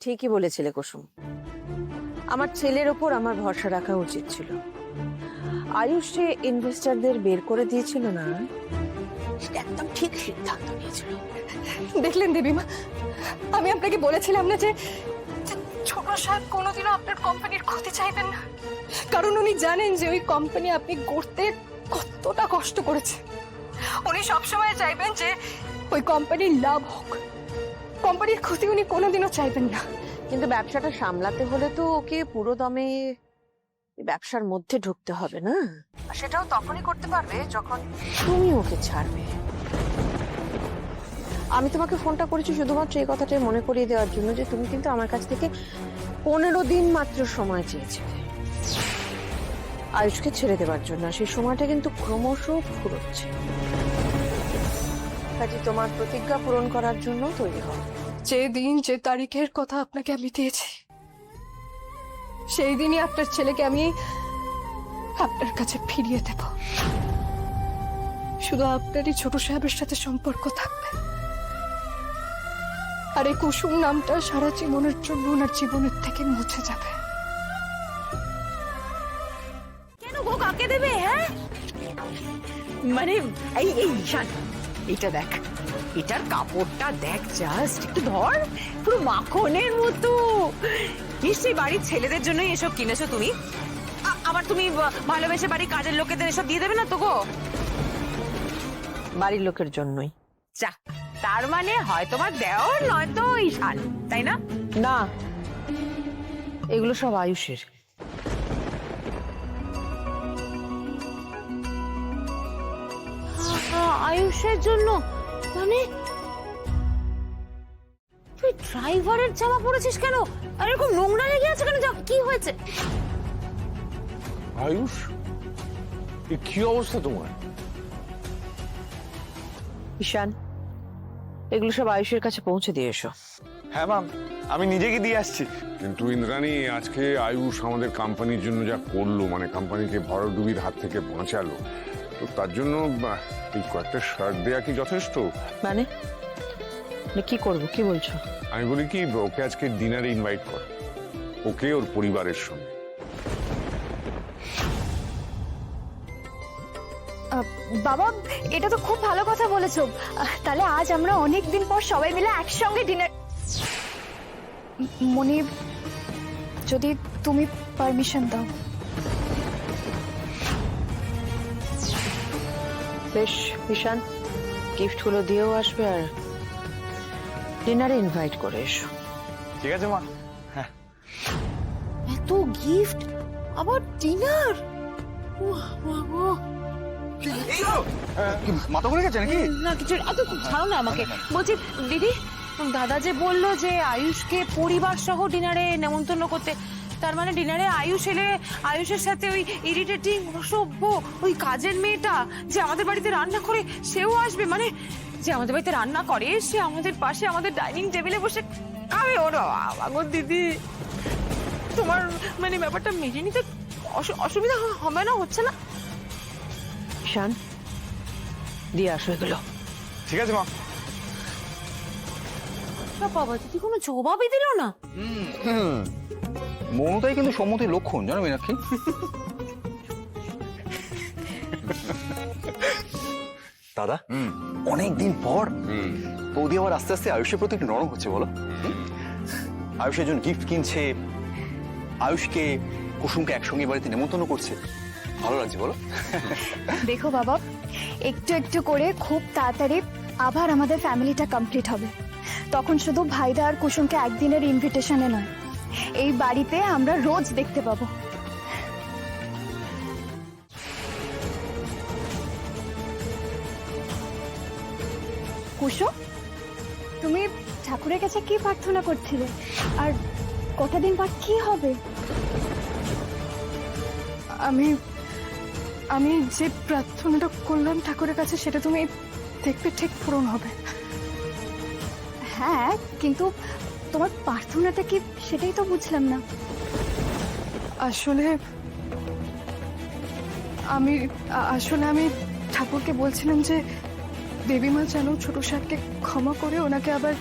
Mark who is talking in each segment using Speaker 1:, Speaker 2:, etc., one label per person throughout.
Speaker 1: ঠিকই বলেছিলে কুসুম, আমার ছেলের ওপর আমার ভরসা রাখা উচিত ছিল। আয়ুষ যে ইনভেস্টরদের বের করে দিয়েছিল না, সেটা একদম ঠিক সিদ্ধান্ত নিয়েছিল।
Speaker 2: দেখলেন দেবীমা, আমি আপনাকে বলেছিলাম না যে ছোট সাহেব কোনোদিনও আপনার কোম্পানির ক্ষতি চাইবেন না, কারণ উনি জানেন যে ওই কোম্পানি আপনি গড়তে কতটা কষ্ট করেছে। উনি সবসময় চাইবেন যে ওই কোম্পানির লাভ হোক, কোম্পানির ক্ষতি উনি কোনোদিনও চাইবেন না।
Speaker 1: কিন্তু ব্যবসাটা সামলাতে হলে তো ওকে পুরো দমে ব্যবসার মধ্যে ঢুকতে হবে না? আর সেটাও তখনই করতে পারবে যখন তুমি ওকে ছাড়বে। আমি তোমাকে ফোনটা করেছি শুধুমাত্র এই কথাটাই মনে করিয়ে দেওয়ার জন্য যে তুমি কিন্তু আমার কাছ থেকে 15 দিন মাত্র সময় চেয়েছিলে আয়ুষকে ছেড়ে দেওয়ার জন্য। সেই সময়টা কিন্তু ক্রমশ ফুরোচ্ছে। কাজে তোমার প্রতিজ্ঞা পূরণ করার জন্য তৈরি হও।
Speaker 2: যে দিন যে তারিখের কথা আপনাকে আমি দিয়েছি, সেই দিনই আপনার ছেলেকে আমি আপনার কাছে ফিরিয়ে দেব। শুধু আপনারই ছোট সাহেবের সাথে সম্পর্ক থাকবে, আর এই কুসুম নামটা সারা জীবনের জন্য ওনার জীবনের থেকে মুছে যাবে।
Speaker 3: কেন গো, কাকে দেবে? হ্যাঁ, মানে এই এই ঈশান, এটা দেখ, এটার কাপড়টা দেখ, জাস্ট একটু ধর, পুরো মাখনের মতো। নিশ্চয়ই বাড়ির ছেলেদের জন্যই এসব কিনেছো তুমি। আবার তুমি ভালোবেসে বাড়ির কাজের লোকেদের এসব দিয়ে দেবে না তো গো?
Speaker 1: বাড়ির লোকের জন্যই।
Speaker 3: যা, তার মানে হয় তোমার দেওর নয়তো ঈশান, তাই না?
Speaker 1: না, এগুলো সব আয়ুষের।
Speaker 3: আয়ুষের জন্য? মানে তুই ড্রাইভারের জামা পরেছিস কেন? আর এরকম নোংরা লেগে আছে কেন? কি হয়েছে?
Speaker 4: আয়ুষ, এ কি অবস্থা তোমার?
Speaker 1: ঈশান, এগুলো সব আয়ুষের কাছে পৌঁছে দিয়ে এসো।
Speaker 5: হ্যাঁ ম্যাম, আমি নিজেকে দিয়ে আসছি।
Speaker 4: কিন্তু ইন্দ্রাণী, আজকে আয়ুষ আমাদের কোম্পানির জন্য যা করলো, মানে কোম্পানিকে ভরডুবির হাত থেকে বাঁচালো, তো তার জন্য এই কয়েকটা শার্ট দেয়া কি যথেষ্ট?
Speaker 1: মানে কি করব, কি বলছো?
Speaker 4: আমি বলি কি, ওকে আজকে ডিনারে ইনভাইট কর, ওকে ওর পরিবারের সঙ্গে।
Speaker 2: বাবা, এটা তো খুব ভালো কথা বলেছো। তাহলে আজ আমরা অনেক দিন পর সবাই মিলে একসঙ্গে ডিনার। মনিব, যদি তুমি পারমিশন দাও।
Speaker 1: বেশ ঈশান, গিফটগুলো দিয়েও আসবে আর ডিনারে ইনভাইট করে এসো।
Speaker 5: ঠিক আছে মা।
Speaker 3: এত গিফট, আবার ডিনার!
Speaker 5: মাথা ঘুরে গেছে নাকি?
Speaker 3: না কিছু, এত ছাড়ো না আমাকে। বলছি দিদি, দাদা যে বললো যে আয়ুষকে পরিবার সহ ডিনারে নেমন্তন্ন করতে, তার মানে ডিনারে আয়ুষ এলে আয়ুষের সাথে ওই ইরিটেটিং অসভ্য ওই কাজের মেয়েটা যে আমাদের বাড়িতে রান্না করে সেও আসবে? মানে যে আমাদের বাড়িতে রান্না করে সে আমাদের পাশে আমাদের ডাইনিং টেবিলে বসে খাবে? ওরা আমার দিদি, তোমার মানে ব্যাপারটা মেনে নিতে অসুবিধা হবে না? হচ্ছে না?
Speaker 1: ঈশান, দিয়ে আসো এগুলো।
Speaker 5: ঠিক আছে মা।
Speaker 3: বাবা, দিদি কোনো জবাবই দিল না।
Speaker 5: মমতাই কিন্তু সম্মতির লক্ষণ, জানো মীনাক্ষী। দাদা, অনেকদিন পর বৌদি আবার আস্তে আস্তে আয়ুষের প্রতি একটু নরম হচ্ছে, বলো? আয়ুষের জন্য গিফট কিনছে, আয়ুষকে কুসুমকে একসঙ্গে বাড়িতে নেমন্তন্ন করছে, ভালো লাগছে বলো?
Speaker 2: দেখো বাবা, একটু একটু করে খুব তাড়াতাড়ি আবার আমাদের ফ্যামিলিটা কমপ্লিট হবে। তখন শুধু ভাইরা আর কুসুমকে একদিনের ইনভিটেশনে নয়, এই বাড়িতে আমরা রোজ দেখতে পাবো। কুসুম, তুমি ঠাকুরের কাছে কি প্রার্থনা করছিলে? আর কটা দিন পর কি হবে? আমি যে প্রার্থনাটা করলাম ঠাকুরের কাছে, সেটা তুমি দেখবে ঠিক পূরণ হবে। হ্যাঁ, কিন্তু তোমার প্রার্থনাটা কি সেটাই তো বুঝলাম না। আসলে আমি ঠাকুরকে বলছিলাম যে দেবীমা যেন ছোট সাহেবকে ক্ষমা করে ওনাকে আবার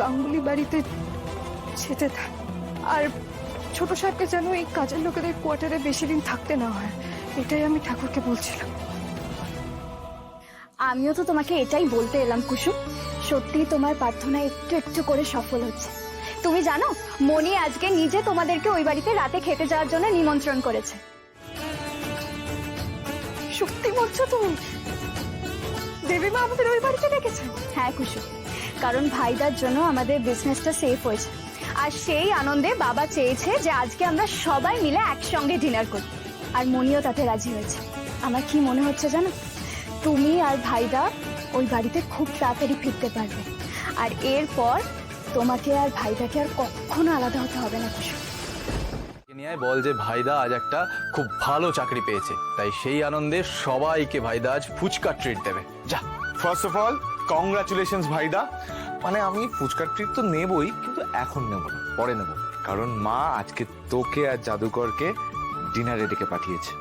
Speaker 2: গাঙ্গুলি বাড়িতে যেতে দেয়। আর ছোট সাহেবকে যেন এই কাজের লোকেদের কোয়ার্টারে বেশি দিন থাকতে না হয়, এটাই আমি ঠাকুরকে বলছিলাম।
Speaker 6: আমিও তো তোমাকে এটাই বলতে এলাম কুসুম, সত্যি তোমার প্রার্থনা একটু একটু করে সফল হচ্ছে। তুমি জানো মনি আজকে নিজে তোমাদেরকে ওই বাড়িতে রাতে খেতে যাওয়ার জন্য নিমন্ত্রণ করেছে।
Speaker 2: সত্যি বলছো তুমি? দেবীমা আমাদের ওই বাড়িতে ডেকেছে?
Speaker 6: হ্যাঁ কুসুম, কারণ ভাইদার জন্য আমাদের বিজনেসটা সেফ হয়েছে, আর সেই আনন্দে বাবা চেয়েছে যে আজকে আমরা সবাই মিলে একসঙ্গে ডিনার করি, আর মনিও তাতে রাজি হয়েছে। আমার কি মনে হচ্ছে জানো, তুমি আর ভাইদা ওই বাড়িতে খুব তাড়াতাড়ি ফিরতে পারবে, আর এরপর তোমাকে আর ভাইদাকে আর কখনো আলাদা হতে হবে না কুসুম।
Speaker 5: নিয়ে বল যে ভাইদা আজ একটা খুব ভালো চাকরি পেয়েছে, তাই সেই আনন্দে সবাইকে ভাইদা আজ ফুচকা ট্রিট দেবে। যা।
Speaker 7: ফার্স্ট অফ অল কংগ্রাচুলেশনস ভাইদা। মানে আমি ফুচকার ট্রিট তো নেবই, কিন্তু এখন নেব না, পরে নেব, কারণ মা আজকে তোকে আর জাদুকরকে ডিনারে ডেকে পাঠিয়েছে।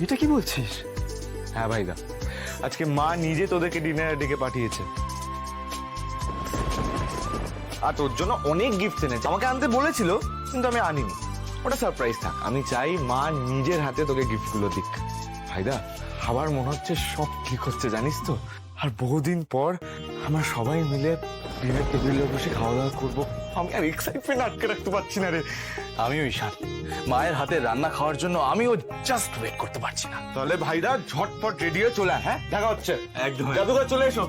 Speaker 7: এটা কি বলছিস? হ্যাঁ ভাইদা, আজকে মা নিজে তোদেরকে ডিনারে ডেকে পাঠিয়েছে, আর তোর জন্য অনেক গিফট এনেছে। আমাকে আনতে বলেছিল কিন্তু আমি আনিনি, ওটা সারপ্রাইজ থাক। আমি চাই মা নিজের হাতে তোকে গিফটগুলো দিক। ভাইদা, আবার মনে হচ্ছে সব ঠিক হচ্ছে, জানিস তো। আর বহুদিন পর আমরা সবাই মিলে ডিনার টেবিলে বসে খাওয়া দাওয়া করবো। আমি আর এক্সাইটমেন্ট আটকে রাখতে পারছি না রে।
Speaker 5: আমিও ঈশান, মায়ের হাতে রান্না খাওয়ার জন্য আমিও জাস্ট ওয়েট করতে পারছি না।
Speaker 7: তাহলে ভাইদা ঝটপট রেডি হয়ে চলে আয়, হ্যাঁ দেখা হচ্ছে।
Speaker 5: একদম।
Speaker 7: জাদুঘর চলে এসো।